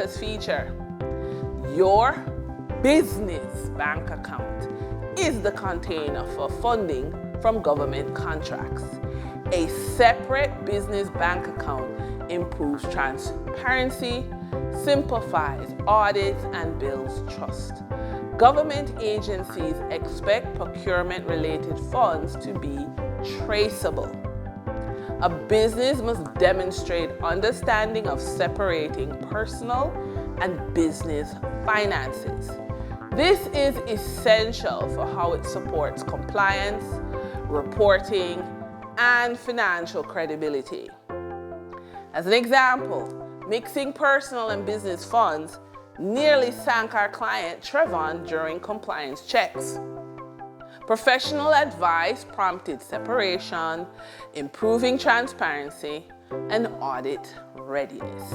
focus feature. Your business bank account is the container for funding from government contracts. A separate business bank account improves transparency, simplifies audits, and builds trust. Government agencies expect procurement-related funds to be traceable. A business must demonstrate understanding of separating personal and business finances. This is essential for how it supports compliance, reporting, and financial credibility. As an example, mixing personal and business funds nearly sank our client Trevon during compliance checks. Professional advice prompted separation, improving transparency, and audit readiness.